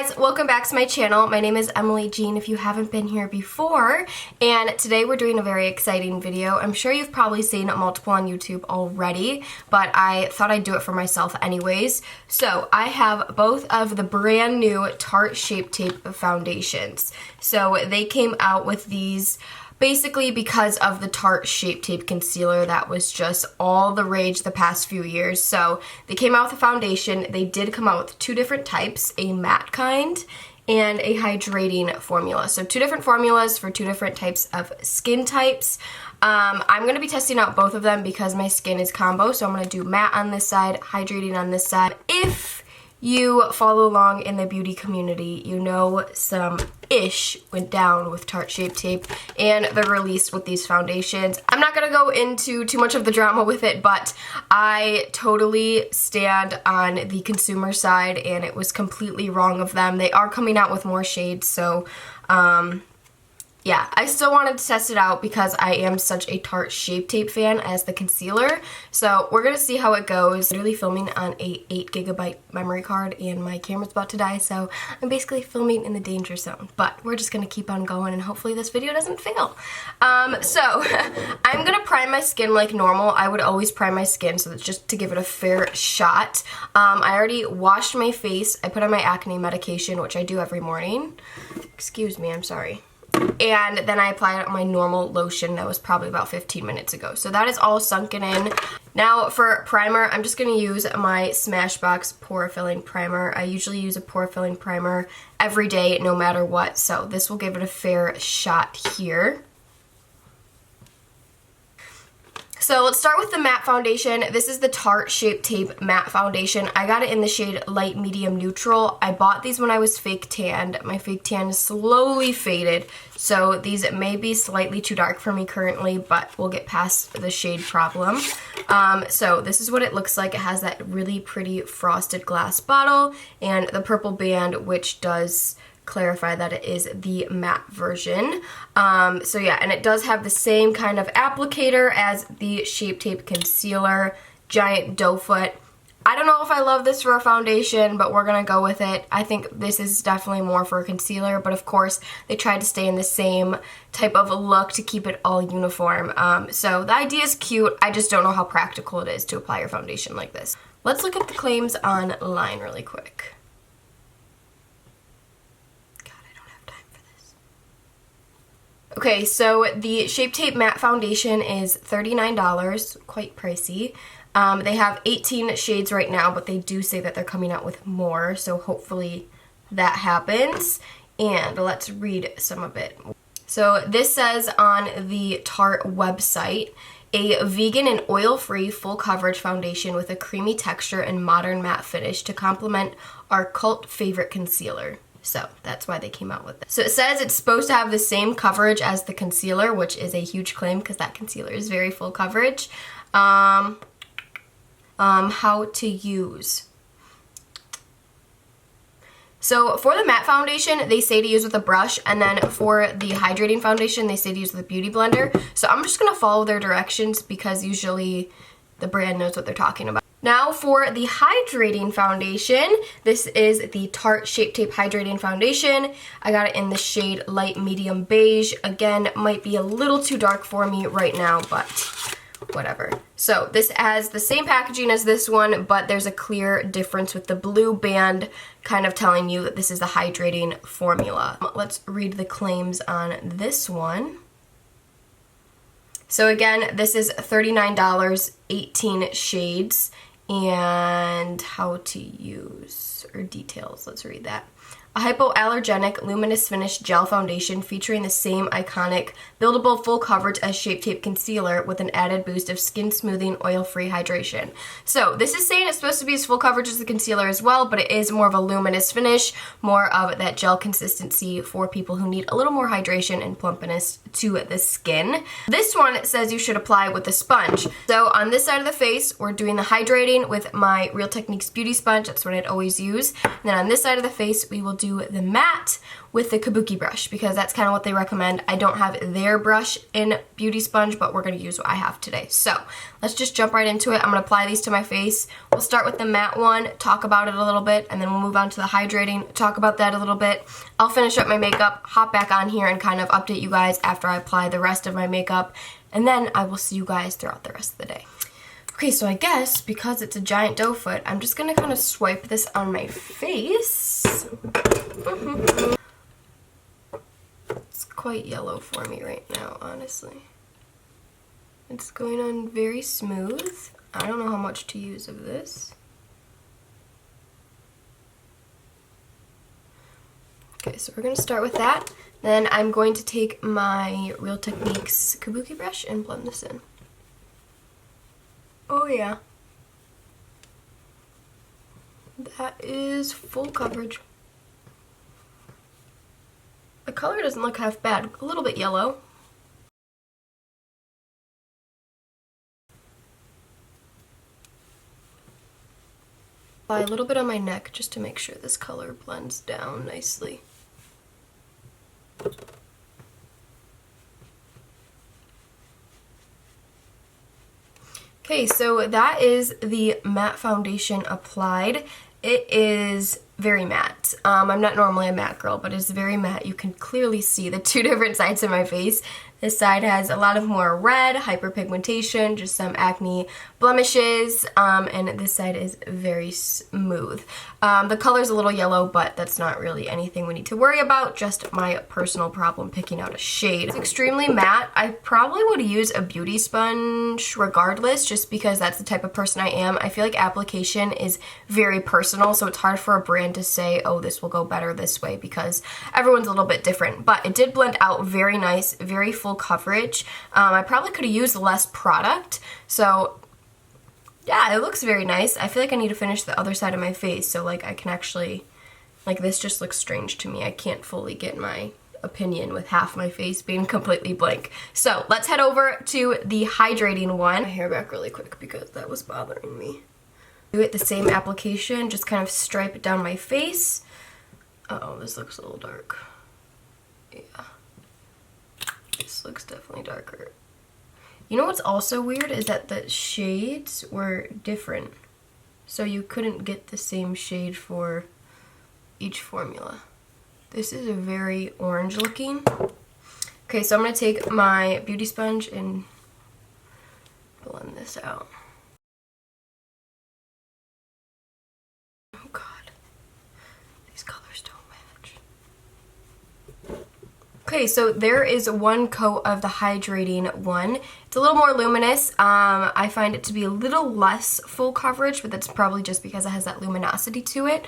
guys, welcome back to my channel. My name is Emily Jean if you haven't been here before, and today we're doing a very exciting video. I'm sure you've probably seen multiple on YouTube already, but I thought I'd do it for myself anyways. So I have both of the brand new Tarte Shape Tape foundations. So they came out with these basically because of the Tarte Shape Tape Concealer that was just all the rage the past few years. So they came out with a foundation. They did come out with two different types, a matte kind and a hydrating formula. So two different formulas for two different types of skin types. I'm going to be testing out both of them because my skin is combo. So I'm going to do matte on this side, hydrating on this side. If you follow along in the beauty community, you know some ish went down with Tarte Shape Tape and the release with these foundations. I'm not going to go into too much of the drama with it, but I totally stand on the consumer side and it was completely wrong of them. They are coming out with more shades, so yeah, I still wanted to test it out because I am such a Tarte Shape Tape fan as the concealer. So we're going to see how it goes. I'm literally filming on a 8GB memory card and my camera's about to die, so I'm basically filming in the danger zone. But we're just going to keep on going and hopefully this video doesn't fail. So I'm going to prime my skin like normal. I would always prime my skin, so that's just to give it a fair shot. I already washed my face. I put on my acne medication, which I do every morning. Excuse me, I'm sorry. And then I applied my normal lotion that was probably about 15 minutes ago. So that is all sunken in. Now for primer, I'm just going to use my Smashbox Pore Filling Primer. I usually use a pore filling primer every day no matter what. So this will give it a fair shot here. So let's start with the matte foundation. This is the Tarte Shape Tape Matte Foundation. I got it in the shade Light Medium Neutral. I bought these when I was fake tanned. My fake tan is slowly faded, so these may be slightly too dark for me currently, but we'll get past the shade problem. So this is what it looks like. It has that really pretty frosted glass bottle and the purple band, which does clarify that it is the matte version. So yeah, and it does have the same kind of applicator as the Shape Tape Concealer, giant doe foot. I don't know if I love this for a foundation, but we're gonna go with it. I think this is definitely more for a concealer, but of course they tried to stay in the same type of a look to keep it all uniform. So the idea is cute. I just don't know how practical it is to apply your foundation like this. Let's look at the claims online really quick. Okay, so the Shape Tape Matte Foundation is $39, quite pricey. They have 18 shades right now, but they do say that they're coming out with more, so hopefully that happens. And let's read some of it. So this says on the Tarte website, a vegan and oil-free full coverage foundation with a creamy texture and modern matte finish to complement our cult favorite concealer. So that's why they came out with it. So it says it's supposed to have the same coverage as the concealer, which is a huge claim because that concealer is very full coverage. How to use. So for the matte foundation, they say to use with a brush, and then for the hydrating foundation, they say to use with a beauty blender. So I'm just going to follow their directions because usually the brand knows what they're talking about. Now for the hydrating foundation, this is the Tarte Shape Tape Hydrating Foundation. I got it in the shade Light Medium Beige. Again, might be a little too dark for me right now, but whatever. So this has the same packaging as this one, but there's a clear difference with the blue band kind of telling you that this is the hydrating formula. Let's read the claims on this one. So again, this is $39, 18 shades. And how to use, or details, let's read that. A hypoallergenic luminous finish gel foundation featuring the same iconic buildable full coverage as Shape Tape Concealer with an added boost of skin smoothing oil-free hydration. So this is saying it's supposed to be as full coverage as the concealer as well, but it is more of a luminous finish, more of that gel consistency for people who need a little more hydration and plumpness to the skin. This one says you should apply with a sponge. So on this side of the face, we're doing the hydrating with my Real Techniques Beauty Sponge. That's what I'd always use. And then on this side of the face, we will do the matte with the kabuki brush because that's kind of what they recommend. I don't have their brush in Beauty Sponge, but we're going to use what I have today. So let's just jump right into it. I'm going to apply these to my face. We'll start with the matte one, talk about it a little bit, and then we'll move on to the hydrating, talk about that a little bit. I'll finish up my makeup, hop back on here, and kind of update you guys after I apply the rest of my makeup, and then I will see you guys throughout the rest of the day. Okay, so I guess because it's a giant doe foot, I'm just gonna kind of swipe this on my face. It's quite yellow for me right now, honestly. It's going on very smooth. I don't know how much to use of this. Okay, so we're gonna start with that. Then I'm going to take my Real Techniques kabuki brush and blend this in. Oh yeah. That is full coverage. The color doesn't look half bad. A little bit yellow. Apply a little bit on my neck just to make sure this color blends down nicely. Okay, so that is the matte foundation applied. It is very matte. I'm not normally a matte girl, but it's very matte. You can clearly see the two different sides of my face. This side has a lot of more red, hyperpigmentation, just some acne blemishes, and this side is very smooth. The color's a little yellow, but that's not really anything we need to worry about, just my personal problem picking out a shade. It's extremely matte. I probably would use a beauty sponge regardless, just because that's the type of person I am. I feel like application is very personal, so it's hard for a brand to say, oh, this will go better this way, because everyone's a little bit different. But it did blend out very nice, very full coverage. I probably could have used less product, so yeah, it looks very nice. I feel like I need to finish the other side of my face, so like I can actually, like this just looks strange to me. I can't fully get my opinion with half my face being completely blank. So let's head over to the hydrating one. My hair back really quick because that was bothering me. Do it the same application, just kind of stripe it down my face. Uh-oh, this looks a little dark. Yeah. This looks definitely darker. You know what's also weird is that the shades were different. So you couldn't get the same shade for each formula. This is a very orange looking. Okay, so I'm going to take my beauty sponge and blend this out. Oh god, these colors don't match. Okay, so there is one coat of the hydrating one. It's a little more luminous. I find it to be a little less full coverage, but that's probably just because it has that luminosity to it.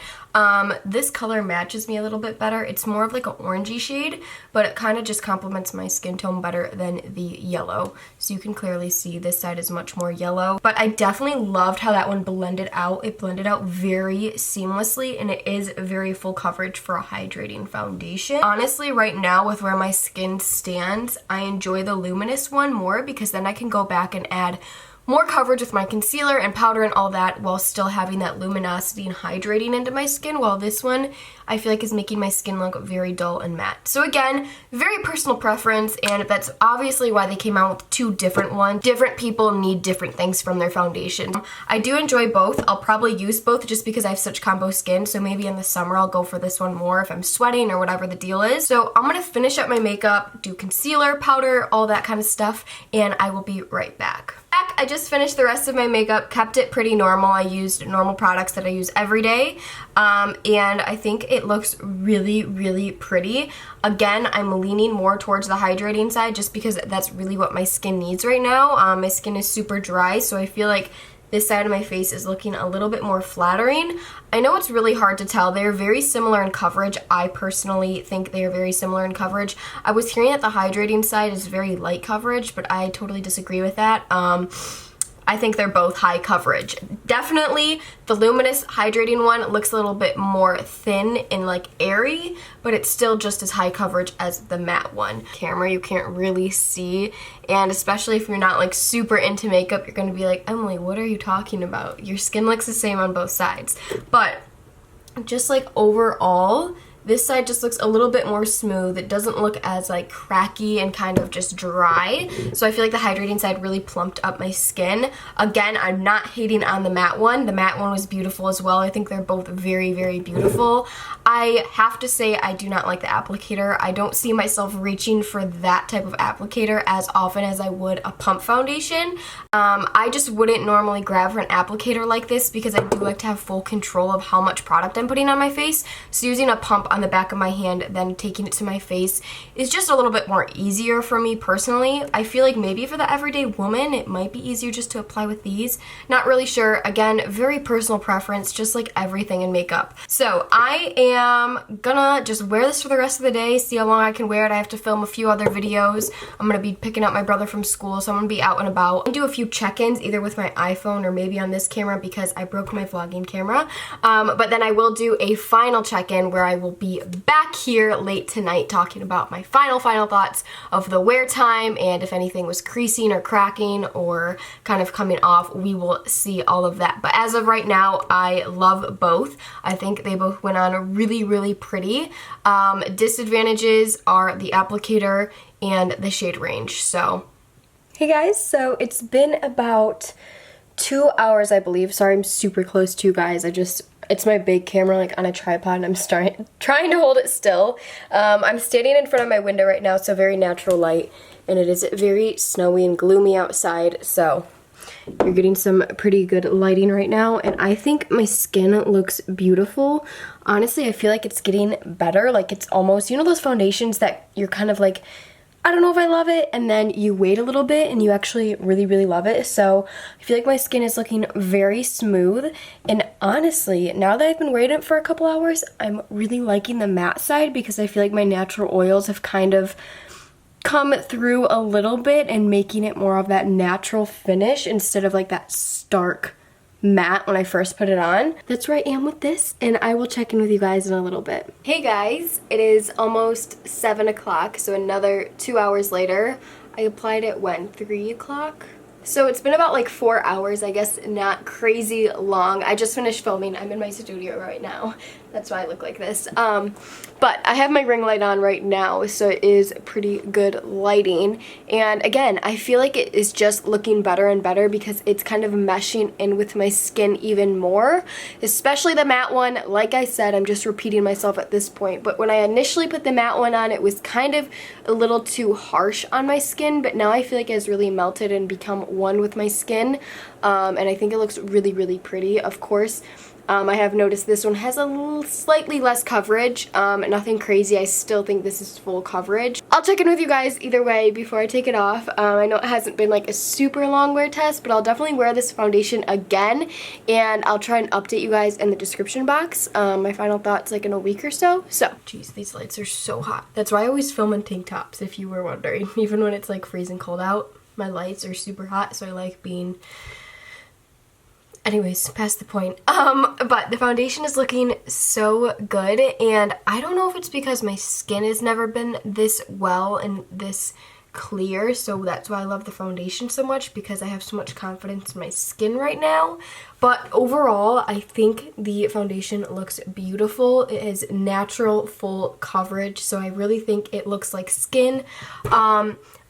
This color matches me a little bit better. It's more of like an orangey shade, but it kind of just complements my skin tone better than the yellow. So you can clearly see this side is much more yellow. But I definitely loved how that one blended out. It blended out very seamlessly, and it is very full coverage for a hydrating foundation. Honestly, right now with where my skin stands, I enjoy the luminous one more because then I can go back and add more coverage with my concealer and powder and all that while still having that luminosity and hydrating into my skin, while this one I feel like is making my skin look very dull and matte. So again, very personal preference, and that's obviously why they came out with two different ones. Different people need different things from their foundation. I do enjoy both. I'll probably use both just because I have such combo skin, so maybe in the summer I'll go for this one more if I'm sweating or whatever the deal is. So I'm gonna finish up my makeup, do concealer, powder, all that kind of stuff, and I will be right back. I just finished the rest of my makeup, kept it pretty normal. I used normal products that I use every day, and I think it looks really, really pretty. Again, I'm leaning more towards the hydrating side just because that's really what my skin needs right now. My skin is super dry, so I feel like this side of my face is looking a little bit more flattering. I know it's really hard to tell. They're very similar in coverage. I personally think they are very similar in coverage. I was hearing that the hydrating side is very light coverage, but I totally disagree with that. I think they're both high coverage. Definitely the luminous hydrating one looks a little bit more thin and like airy, but it's still just as high coverage as the matte one. Camera you can't really see, and especially if you're not like super into makeup, you're gonna be like, Emily, what are you talking about? Your skin looks the same on both sides. But just like overall, This side just looks a little bit more smooth. It doesn't look as like cracky and kind of just dry. So I feel like the hydrating side really plumped up my skin. Again, I'm not hating on the matte one. The matte one was beautiful as well. I think they're both very, very beautiful. I have to say I do not like the applicator. I don't see myself reaching for that type of applicator as often as I would a pump foundation. I just wouldn't normally grab for an applicator like this because I do like to have full control of how much product I'm putting on my face. So using a pump on the back of my hand, then taking it to my face is just a little bit more easier for me personally. I feel like maybe for the everyday woman, it might be easier just to apply with these. Not really sure. Again, very personal preference, just like everything in makeup. So I am gonna just wear this for the rest of the day, see how long I can wear it. I have to film a few other videos. I'm gonna be picking up my brother from school, so I'm gonna be out and about and do a few check-ins either with my iPhone or maybe on this camera because I broke my vlogging camera. But then I will do a final check-in where I will be back here late tonight talking about my final thoughts of the wear time, and if anything was creasing or cracking or kind of coming off, we will see all of that. But as of right now, I love both. I think they both went on really, really pretty. Disadvantages are the applicator and the shade range. So, hey guys, so it's been about 2 hours, I believe. Sorry, I'm super close to you guys. It's my big camera like on a tripod and I'm trying to hold it still. I'm standing in front of my window right now, so very natural light, and it is very snowy and gloomy outside, so you're getting some pretty good lighting right now, and I think my skin looks beautiful. Honestly, I feel like it's getting better. Like it's almost, you know those foundations that you're kind of like, I don't know if I love it, and then you wait a little bit and you actually really, really love it. So I feel like my skin is looking very smooth, and honestly, now that I've been wearing it for a couple hours, I'm really liking the matte side because I feel like my natural oils have kind of come through a little bit and making it more of that natural finish instead of like that stark matte when I first put it on. That's where I am with this, and I will check in with you guys in a little bit. Hey guys, it is almost 7 o'clock, so another 2 hours later. I applied it when? 3 o'clock? So it's been about like 4 hours, I guess, not crazy long. I just finished filming. I'm in my studio right now. That's why I look like this. But I have my ring light on right now, so it is pretty good lighting. And again, I feel like it is just looking better and better because it's kind of meshing in with my skin even more, especially the matte one. Like I said, I'm just repeating myself at this point, but when I initially put the matte one on, it was kind of a little too harsh on my skin, but now I feel like it has really melted and become one with my skin, and I think it looks really, really pretty. Of course, I have noticed this one has a slightly less coverage, nothing crazy. I still think this is full coverage. I'll check in with you guys either way before I take it off. I know it hasn't been like a super long wear test, but I'll definitely wear this foundation again, and I'll try and update you guys in the description box, my final thoughts like in a week or so. So, geez, these lights are so hot. That's why I always film in tank tops, if you were wondering. Even when it's like freezing cold out, my lights are super hot, so I like being... Anyways, past the point. But the foundation is looking so good, and I don't know if it's because my skin has never been this well and this clear, so that's why I love the foundation so much, because I have so much confidence in my skin right now. But overall, I think the foundation looks beautiful. It is natural, full coverage, so I really think it looks like skin.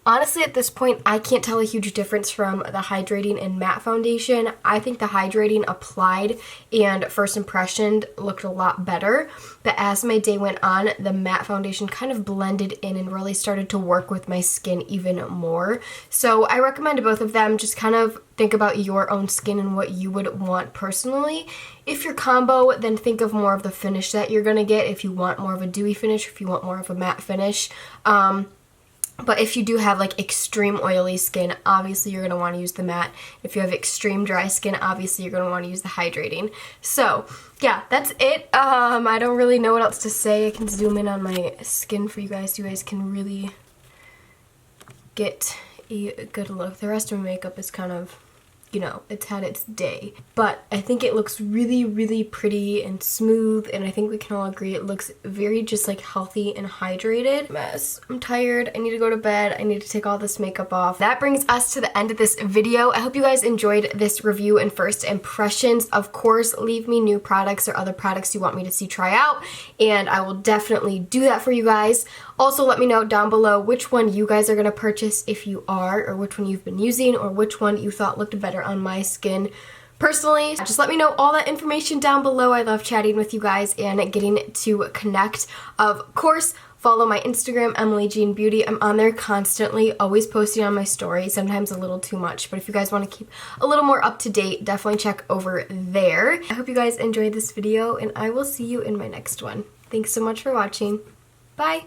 Honestly, at this point, I can't tell a huge difference from the hydrating and matte foundation. I think the hydrating applied and first impression looked a lot better, but as my day went on, the matte foundation kind of blended in and really started to work with my skin even more. So I recommend both of them. Just kind of think about your own skin and what you would want personally. If you're combo, then think of more of the finish that you're gonna get. If you want more of a dewy finish, if you want more of a matte finish. But if you do have like extreme oily skin, obviously you're going to want to use the matte. If you have extreme dry skin, obviously you're going to want to use the hydrating. So yeah, that's it. I don't really know what else to say. I can zoom in on my skin for you guys so you guys can really get a good look. The rest of my makeup is kind of you know, it's had its day. But I think it looks really, really pretty and smooth, and I think we can all agree it looks very just like healthy and hydrated. Mess. I'm tired. I need to go to bed. I need to take all this makeup off. That brings us to the end of this video. I hope you guys enjoyed this review and first impressions. Of course, leave me new products or other products you want me to see try out, and I will definitely do that for you guys. Also, let me know down below which one you guys are going to purchase if you are, or which one you've been using, or which one you thought looked better on my skin. Personally, just let me know all that information down below. I love chatting with you guys and getting to connect. Of course, follow my Instagram, Emily Jean Beauty. I'm on there constantly, always posting on my stories, sometimes a little too much, but if you guys want to keep a little more up to date, definitely check over there. I hope you guys enjoyed this video, and I will see you in my next one. Thanks so much for watching. Bye!